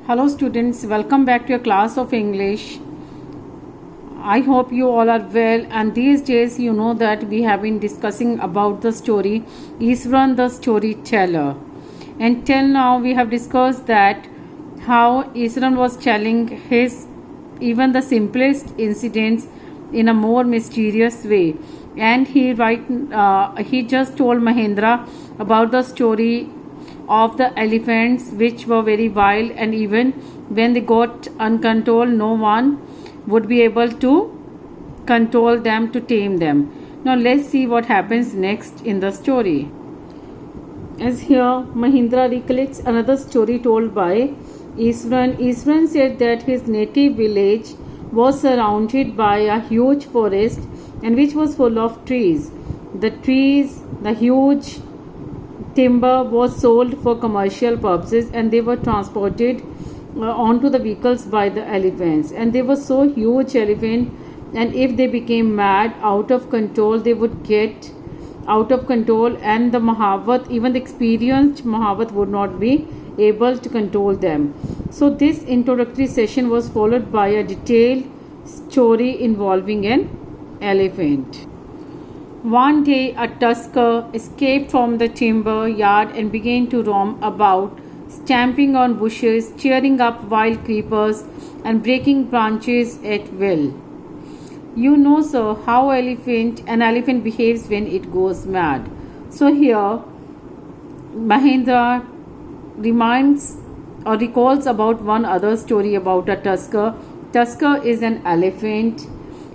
Hello students, welcome back to your class of English. I hope you all are well, and these days you know that we have been discussing about the story Iswaran the Storyteller. And till now we have discussed that how Iswaran was telling his even the simplest incidents in a more mysterious way. And he just told Mahendra about the story of the elephants which were very wild, and even when they got uncontrolled no one would be able to control them, to tame them. Now let's see what happens next in the story. As here Mahendra recollects another story told by Iswaran. Iswaran said that his native village was surrounded by a huge forest and which was full of trees. The huge timber was sold for commercial purposes, and they were transported onto the vehicles by the elephants. And they were so huge elephant, and if they became mad, out of control, they would get out of control, and the Mahavat, even the experienced Mahavat, would not be able to control them. So this introductory session was followed by a detailed story involving an elephant. One day a tusker escaped from the timber yard and began to roam about, stamping on bushes, tearing up wild creepers, and breaking branches at will. You know, sir, how an elephant behaves when it goes mad. So here Mahendra reminds or recalls about one other story about a tusker. Tusker is an elephant,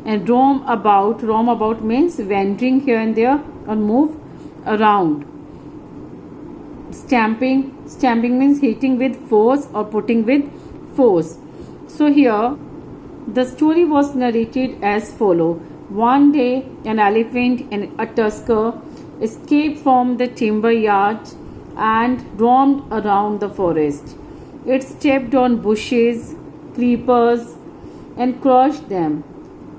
and roam about means wandering here and there or move around. Stamping means hitting with force or putting with force. So here the story was narrated as follow. One day an elephant and a tusker escaped from the timber yard and roamed around the forest. It stepped on bushes, creepers, and crushed them,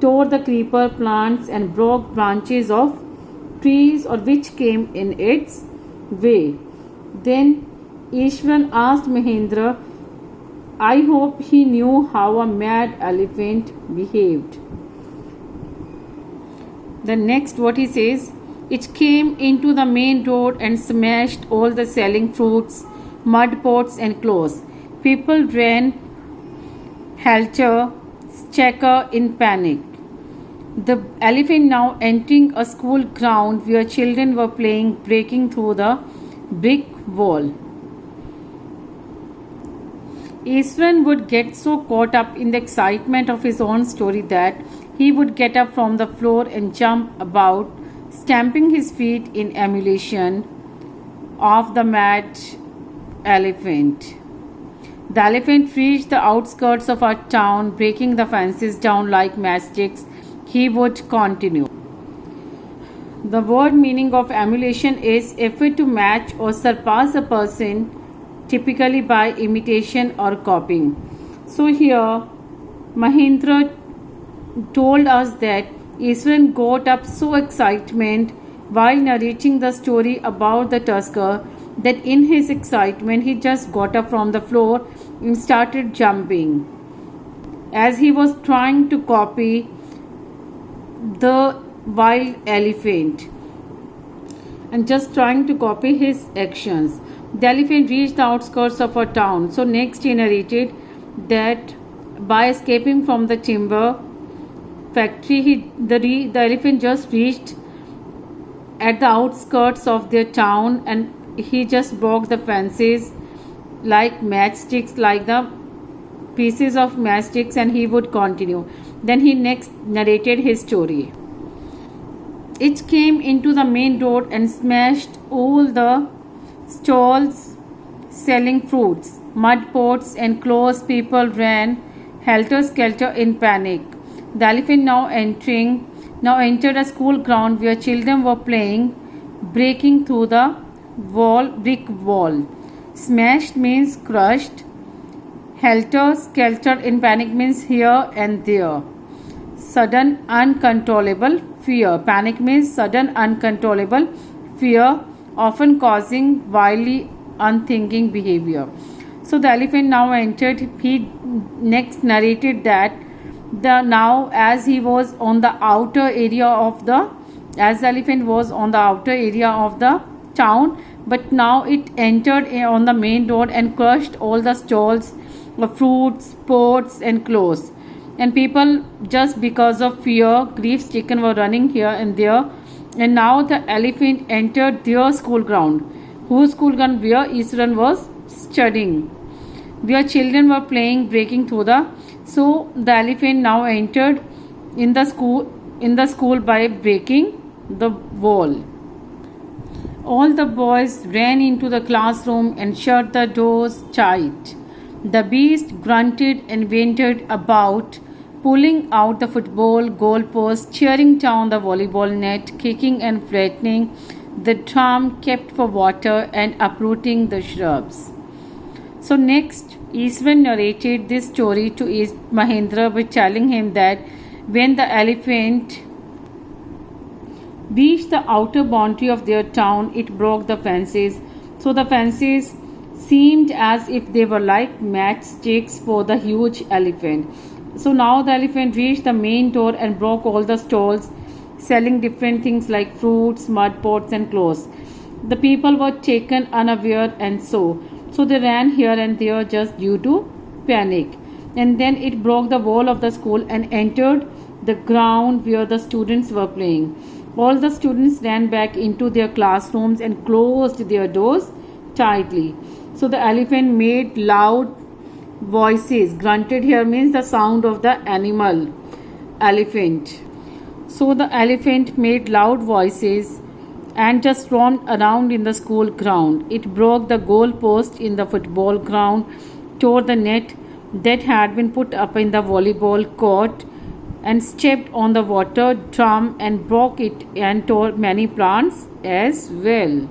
tore the creeper plants, and broke branches of trees or which came in its way. Then Ishwaran asked Mahendra, I hope he knew how a mad elephant behaved. The next what he says, it came into the main road and smashed all the selling fruits, mud pots and clothes. People ran helter-skelter in panic. The elephant now entering a school ground where children were playing, breaking through the brick wall. Iswaran would get so caught up in the excitement of his own story that he would get up from the floor and jump about, stamping his feet in emulation of the mad elephant. The elephant reached the outskirts of our town, breaking the fences down like matchsticks. He would continue. The word meaning of emulation is effort to match or surpass a person, typically by imitation or copying. So here Mahendra told us that Iswaran got up so excitement while narrating the story about the tusker that in his excitement he just got up from the floor and started jumping as he was trying to copy the wild elephant and just trying to copy his actions. The elephant reached the outskirts of a town. So next he narrated that by escaping from the timber factory, the elephant just reached at the outskirts of their town, and he just broke the fences like matchsticks, like the pieces of matchsticks, and he would continue. Then he next narrated his story. It came into the main road and smashed all the stalls selling fruits, mud pots and clothes. People ran helter-skelter in panic. The elephant now entered a school ground where children were playing, breaking through the brick wall. Smashed means crushed. Helter-skelter in panic means here and there. Sudden uncontrollable fear. Panic means sudden uncontrollable fear, often causing wildly unthinking behavior. So the elephant now entered. He next narrated that the now as he was on the outer area of the as the elephant was on the outer area of the town, but now it entered on the main road and crushed all the stalls of fruits, pots, and clothes. And people, just because of fear, grief stricken, were running here and there. And now the elephant entered their school ground, whose school ground where Isran was studying, where children were playing, breaking through the. So the elephant now entered in the school by breaking the wall. All the boys ran into the classroom and shut the doors tight. The beast grunted and ventured about, pulling out the football goalpost, tearing down the volleyball net, kicking and flattening the drum kept for water, and uprooting the shrubs. So next, Iswan narrated this story to Mahendra by telling him that when the elephant reached the outer boundary of their town, it broke the fences. So the fences seemed as if they were like matchsticks for the huge elephant. So now the elephant reached the main door and broke all the stalls selling different things like fruits, mud pots, and clothes. The people were taken unaware, and so they ran here and there just due to panic. And then it broke the wall of the school and entered the ground where the students were playing. All the students ran back into their classrooms and closed their doors tightly. So the elephant made loud voices. Grunted here means the sound of the animal elephant. So the elephant made loud voices and just roamed around in the school ground. It broke the goal post in the football ground, tore the net that had been put up in the volleyball court, and stepped on the water drum and broke it and tore many plants as well.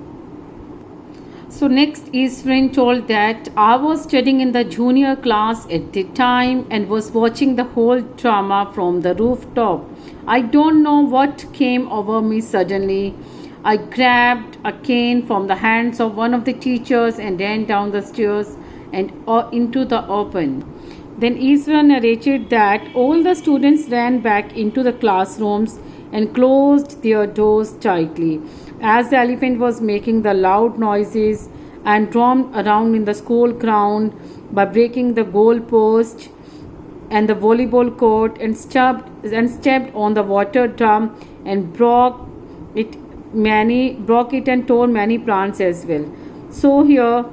So next, Isran told that I was studying in the junior class at the time and was watching the whole drama from the rooftop. I don't know what came over me suddenly. I grabbed a cane from the hands of one of the teachers and ran down the stairs and into the open. Then Isran narrated that all the students ran back into the classrooms and closed their doors tightly, as the elephant was making the loud noises and roamed around in the school ground by breaking the goal post and the volleyball court and stepped on the water drum and broke it and tore many plants as well. So here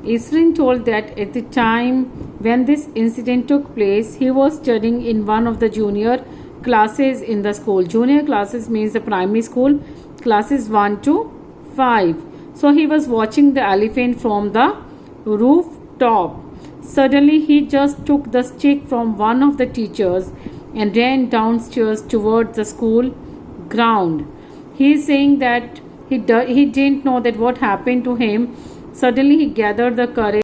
Isran told that at the time when this incident took place, he was studying in one of the junior classes in the school. Junior classes means the primary school, classes 1 to 5. So he was watching the elephant from the rooftop. Suddenly he just took the stick from one of the teachers and ran downstairs towards the school ground. He is saying that he didn't know that what happened to him. Suddenly he gathered the courage